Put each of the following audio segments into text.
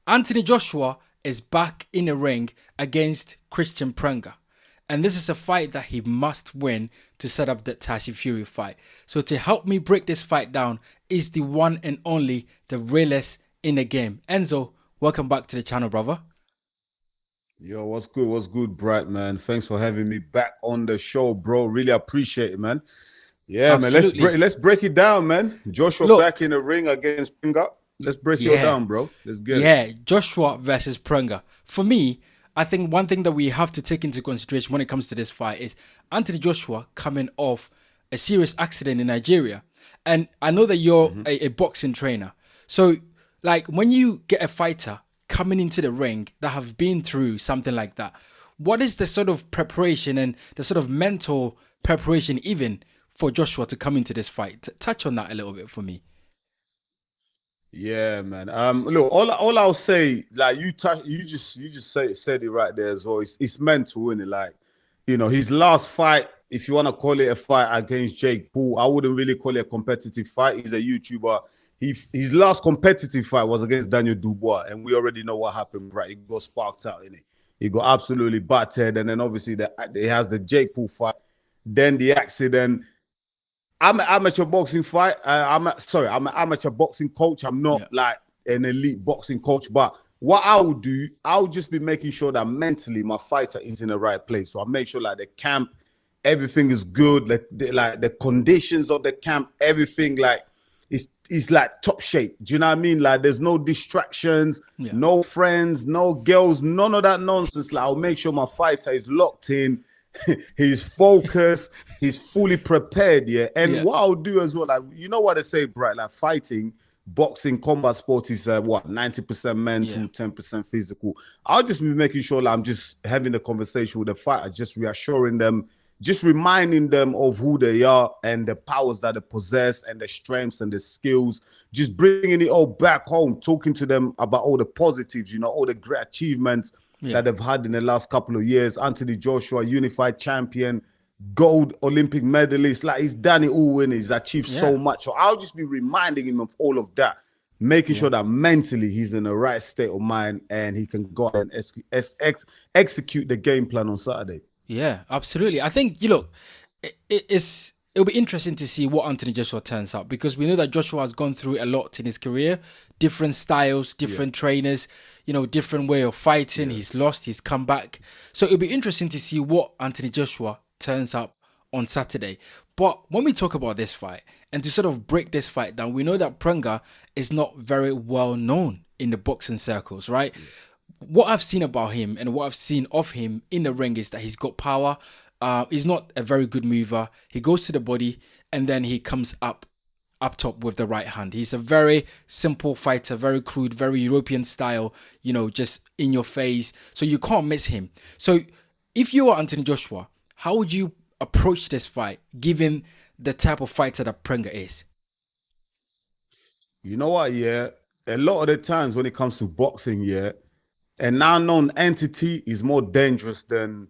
Anthony Joshua is back in the ring against Kristian Prenga. And this is a fight that he must win to set up the Tyson Fury fight. So to help me break this fight down is the one and only, the realest in the game. Enzo, welcome back to the channel, brother. Yo, what's good? What's good, Bright, man? Thanks for having me back on the show, bro. Really appreciate it, man. Yeah, man. Absolutely. Let's break it down, man. Joshua Look, back in the ring against Prenga. Let's break it yeah, down, bro. Let's get it. yeah, Joshua versus Prenga. For me, I think one thing that we have to take into consideration when it comes to this fight is Anthony Joshua coming off a serious accident in Nigeria. And I know that you're a boxing trainer. So, like, when you get a fighter coming into the ring that have been through something like that, what is the sort of preparation and the sort of mental preparation even for Joshua to come into this fight? Touch on that a little bit for me. Yeah, man. Look, all I'll say, like you just said it right there as well. It's mental, isn't it? Like, his last fight, if you want to call it a fight against Jake Paul, I wouldn't really call it a competitive fight. He's a YouTuber. His last competitive fight was against Daniel Dubois, and we already know what happened, right? He got sparked out, innit? He got absolutely battered, and then obviously he has the Jake Paul fight, then the accident. I'm an amateur boxing fight. I'm an amateur boxing coach. I'm not Yeah. like an elite boxing coach, but what I would do, I'll just be making sure that mentally my fighter is in the right place. So I make sure like the camp, everything is good. Like the conditions of the camp, everything like it's like top shape. Do you know what I mean? Like there's no distractions, Yeah. no friends, no girls, none of that nonsense. Like I'll make sure my fighter is locked in. He's focused, he's fully prepared, yeah. And Yeah. what I'll do as well, like you know what they say, Bright, like fighting, boxing, combat sport is what 90% Yeah. mental, 10% physical. I'll just be making sure like I'm just having a conversation with the fighter, just reassuring them, just reminding them of who they are and the powers that they possess and the strengths and the skills, just bringing it all back home, talking to them about all the positives, all the great achievements Yeah. that they've had in the last couple of years. Anthony Joshua, unified champion, gold Olympic medalist. Like he's done it all and he's achieved Yeah. so much. So I'll just be reminding him of all of that, making Yeah. sure that mentally he's in the right state of mind and he can go and execute the game plan on Saturday. Yeah, absolutely. I think you look, it'll be interesting to see what Anthony Joshua turns up because we know that Joshua has gone through a lot in his career, different styles, different trainers, different way of fighting. Yeah. He's lost, he's come back. So it'll be interesting to see what Anthony Joshua turns up on Saturday. But when we talk about this fight and to sort of break this fight down, we know that Prenga is not very well known in the boxing circles, right? What I've seen about him and what I've seen of him in the ring is that he's got power. He's not a very good mover. He goes to the body and then he comes up top with the right hand. He's a very simple fighter, very crude, very European style, just in your face. So you can't miss him. So if you are Anthony Joshua, how would you approach this fight given the type of fighter that Prenga is? You know what, yeah? A lot of the times when it comes to boxing, yeah, an unknown entity is more dangerous than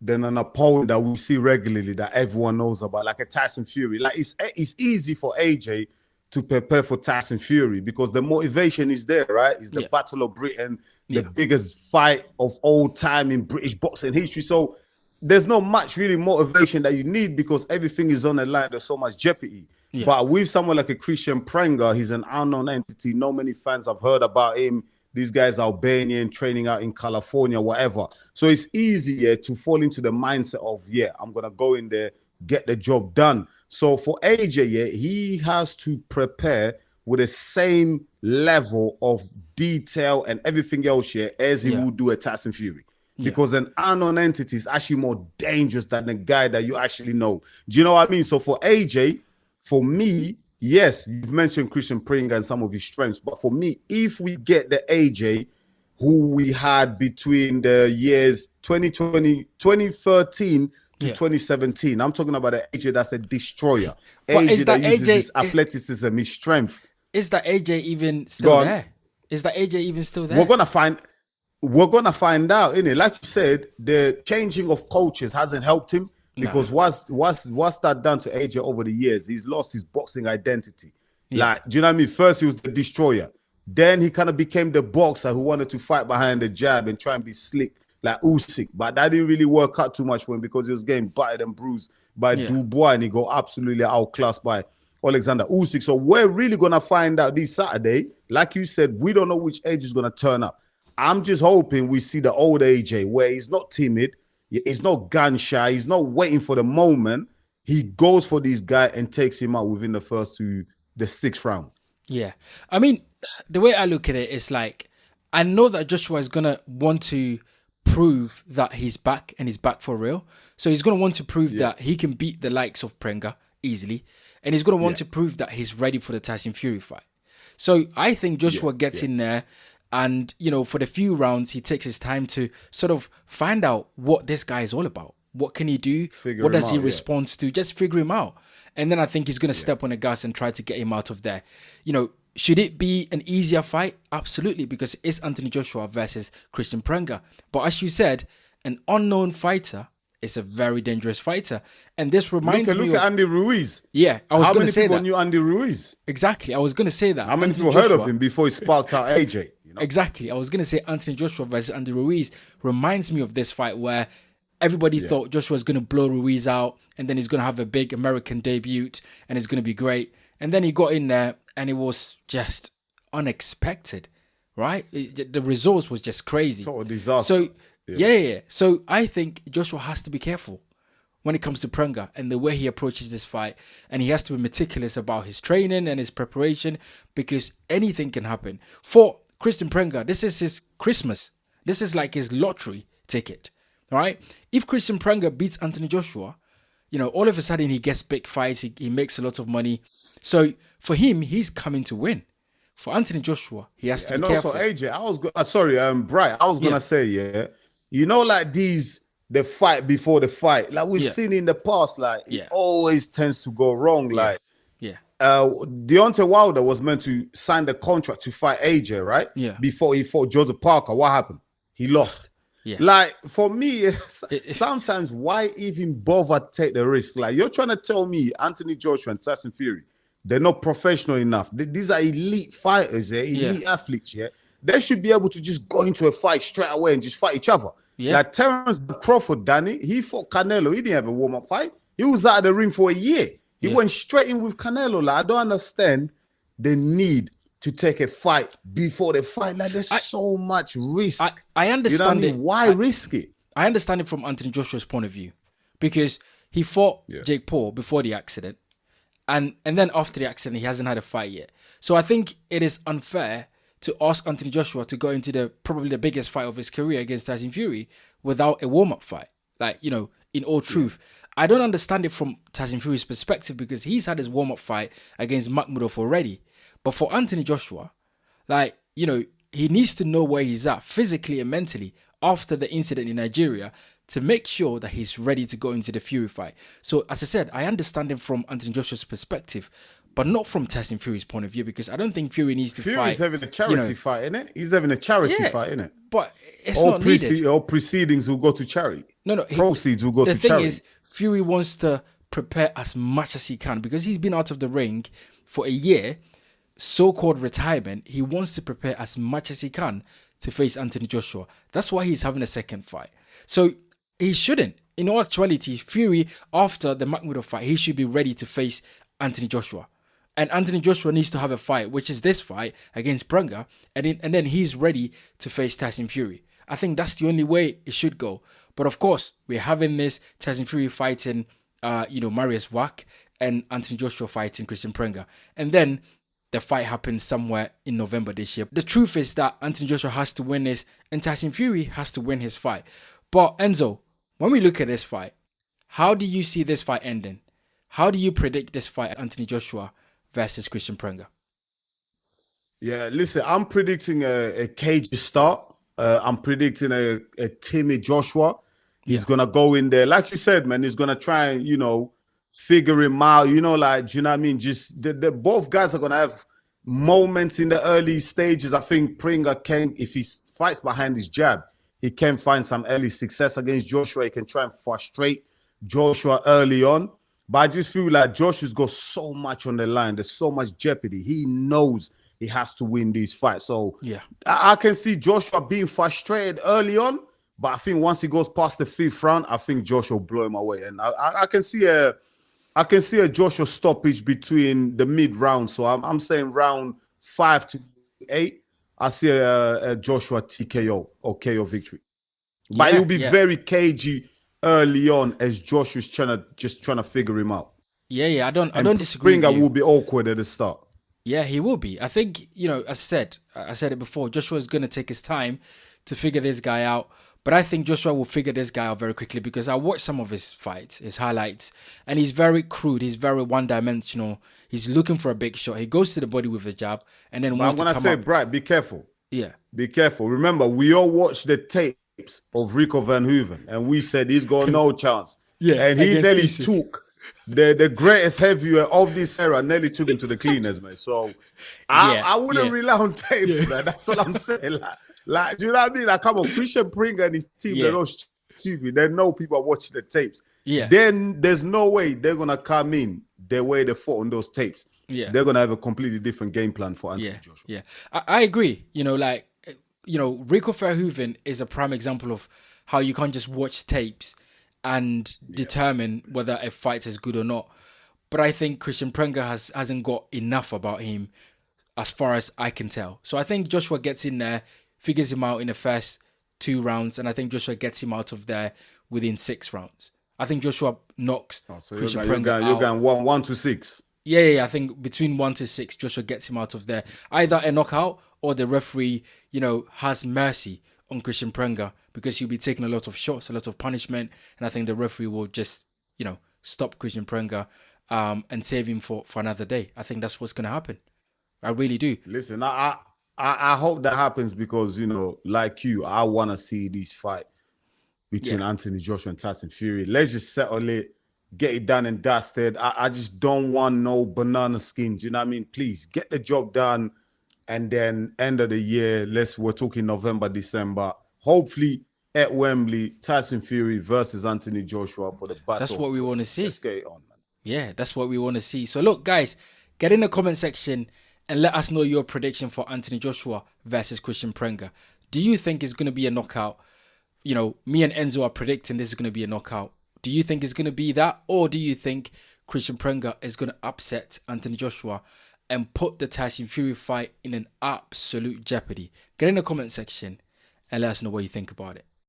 an opponent that we see regularly that everyone knows about, like a Tyson Fury. Like it's easy for AJ to prepare for Tyson Fury because the motivation is there, right? It's the Yeah. Battle of Britain, the Yeah. biggest fight of all time in British boxing history. So there's not much really motivation that you need because everything is on the line. There's so much jeopardy. Yeah. But with someone like a Kristian Prenga, he's an unknown entity. Not many fans have heard about him. These guys are Albanian, training out in California, whatever. So it's easier to fall into the mindset of, yeah, I'm going to go in there, get the job done. So for AJ, yeah, he has to prepare with the same level of detail and everything else here as he Yeah. would do a Tyson Fury. Yeah. Because an unknown entity is actually more dangerous than the guy that you actually know. Do you know what I mean? So for AJ, for me, yes, you've mentioned Kristian Prenga and some of his strengths, but for me, if we get the AJ who we had between the years 2020, 2013 to Yeah. 2017, I'm talking about the AJ that's a destroyer, But AJ is that that uses AJ his athleticism, his strength. is that AJ even Go still on. there? Is that AJ even still We're there? gonna find we're gonna find out, innit? Like you said, the changing of coaches hasn't helped him because what's that done to AJ over the years? He's lost his boxing identity. Yeah. Like, do you know what I mean? First, he was the destroyer. Then he kind of became the boxer who wanted to fight behind the jab and try and be slick like Usyk. But that didn't really work out too much for him because he was getting battered and bruised by Dubois, and he got absolutely outclassed by Alexander Usyk. So we're really going to find out this Saturday. Like you said, we don't know which age is going to turn up. I'm just hoping we see the old AJ where he's not timid, he's not gun shy, he's not waiting for the moment. He goes for this guy and takes him out within the first to the 6th round. Yeah. I mean, the way I look at it is like, I know that Joshua is going to want to prove that he's back and he's back for real. So he's going to want to prove that he can beat the likes of Prenga easily. And he's going to want to prove that he's ready for the Tyson Fury fight. So I think Joshua gets in there and, you know, for the few rounds, he takes his time to sort of find out what this guy is all about. What can he do? What does he respond to? Just figure him out. And then I think he's going to step on the gas and try to get him out of there. You know, should it be an easier fight? Absolutely, because it's Anthony Joshua versus Kristian Prenga. But as you said, an unknown fighter is a very dangerous fighter. And this reminds me Look at Andy Ruiz. Yeah, I was going to say that. How many people knew Andy Ruiz? Exactly, I was going to say that. How many people heard of him before he sparked out AJ? You know? Exactly, I was going to say Anthony Joshua versus Andy Ruiz reminds me of this fight where everybody thought Joshua was going to blow Ruiz out and then he's going to have a big American debut and it's going to be great. And then he got in there and it was just unexpected, right? The results was just crazy. Total disaster. So, So I think Joshua has to be careful when it comes to Prenga and the way he approaches this fight. And he has to be meticulous about his training and his preparation because anything can happen. For Kristian Prenga, this is his Christmas. This is like his lottery ticket, all right? If Kristian Prenga beats Anthony Joshua, you know, all of a sudden he gets big fights, he makes a lot of money. So for him, he's coming to win. For Anthony Joshua, he has to be careful. And also, AJ, I was Bright, I was gonna say, you know, like the fight before the fight, like we've seen in the past, like it always tends to go wrong. Like, Deontay Wilder was meant to sign the contract to fight AJ, right? Yeah. Before he fought Joseph Parker, what happened? He lost. Yeah. Like, for me, sometimes why even bother take the risk? Like, you're trying to tell me Anthony Joshua and Tyson Fury, they're not professional enough. These are elite fighters, elite athletes, They should be able to just go into a fight straight away and just fight each other. Yeah. Like Terence Crawford, Danny, he fought Canelo. He didn't have a warm-up fight. He was out of the ring for a year. He went straight in with Canelo. Like, I don't understand the need to take a fight before the fight. Like, there's so much risk. I understand it. Why risk it? I understand it from Anthony Joshua's point of view because he fought Jake Paul before the accident. And then after the accident, he hasn't had a fight yet. So I think it is unfair to ask Anthony Joshua to go into probably the biggest fight of his career against Tyson Fury without a warm-up fight. Like, you know, in all truth. I don't understand it from Tyson Fury's perspective because he's had his warm-up fight against Makhmudov already. But for Anthony Joshua, like, you know, he needs to know where he's at physically and mentally after the incident in Nigeria to make sure that he's ready to go into the Fury fight. So, as I said, I understand him from Anthony Joshua's perspective, but not from Tyson Fury's point of view because I don't think Fury needs to fight. Fury's having a charity fight, innit? He's having a charity fight, innit? But it's not needed. All proceedings will go to charity. No. Proceeds will go to charity. The thing is, Fury wants to prepare as much as he can because he's been out of the ring for a year, so-called retirement. He wants to prepare as much as he can to face Anthony Joshua. That's why he's having a second fight. So he shouldn't. In all actuality, Fury, after the Makhmudov fight, he should be ready to face Anthony Joshua. And Anthony Joshua needs to have a fight, which is this fight against Prenga, and then he's ready to face Tyson Fury. I think that's the only way it should go. But of course, we're having this Tyson Fury fighting, Marius Wack and Anthony Joshua fighting Kristian Prenga. And then the fight happens somewhere in November this year. The truth is that Anthony Joshua has to win this and Tyson Fury has to win his fight. But Enzo, when we look at this fight, how do you see this fight ending? How do you predict this fight, Anthony Joshua versus Kristian Prenga? Yeah, listen, I'm predicting a cage start. I'm predicting a timid Joshua. He's going to go in there. Like you said, man, he's going to try and, figure him out. Do you know what I mean? Just both guys are going to have moments in the early stages. I think Prenga can, if he fights behind his jab, he can find some early success against Joshua. He can try and frustrate Joshua early on. But I just feel like Joshua's got so much on the line. There's so much jeopardy. He knows he has to win these fights. So Yeah. I can see Joshua being frustrated early on, but I think once he goes past the 5th round, I think Joshua will blow him away. And I can see a Joshua stoppage between the mid round. So I'm saying round 5 to 8. I see a Joshua TKO or KO victory. But it will be very cagey early on as Joshua's trying to figure him out. Yeah. I don't disagree with Prenga you. will be awkward at the start. Yeah, he will be. I think, as I said it before, Joshua is going to take his time to figure this guy out. But I think Joshua will figure this guy out very quickly because I watched some of his fights, his highlights, and he's very crude. He's very one-dimensional. He's looking for a big shot. He goes to the body with a jab, and then But I'm going to say, Bright, be careful. Yeah. Be careful. Remember, we all watched the tapes of Rico Van Hooven, and we said he's got no chance. And he nearly took the greatest heavyweight of this era, nearly took him to the cleaners, man. So I wouldn't rely on tapes, man. That's what I'm saying. Like, do you know what I mean? Like, come on, Kristian Prenga and his team, they're not stupid. They know people are watching the tapes. Then there's no way they're going to come in the way they fought on those tapes. They're going to have a completely different game plan for Anthony Joshua. Yeah, I agree. Rico Verhoeven is a prime example of how you can't just watch tapes and determine whether a fight is good or not. But I think Kristian Prenga hasn't got enough about him as far as I can tell. So I think Joshua gets in there, figures him out in the first 2 rounds, and I think Joshua gets him out of there within 6 rounds. I think Joshua knocks Kristian Prenga out. You're going 1 to 6. Yeah. I think between 1 to 6, Joshua gets him out of there. Either a knockout or the referee, has mercy on Kristian Prenga because he'll be taking a lot of shots, a lot of punishment, and I think the referee will just, stop Kristian Prenga and save him for another day. I think that's what's going to happen. I really do. Listen, I hope that happens because, like you, I want to see this fight between Anthony Joshua and Tyson Fury. Let's just settle it, get it done and dusted. I just don't want no banana skins. You know what I mean? Please get the job done. And then end of the year, we're talking November, December. Hopefully at Wembley, Tyson Fury versus Anthony Joshua for the battle. That's what we want to see. Let's get it on, man. Yeah, that's what we want to see. So look, guys, get in the comment section and let us know your prediction for Anthony Joshua versus Kristian Prenga. Do you think it's going to be a knockout? Me and Enzo are predicting this is going to be a knockout. Do you think it's going to be that? Or do you think Kristian Prenga is going to upset Anthony Joshua and put the Tyson Fury fight in an absolute jeopardy? Get in the comment section and let us know what you think about it.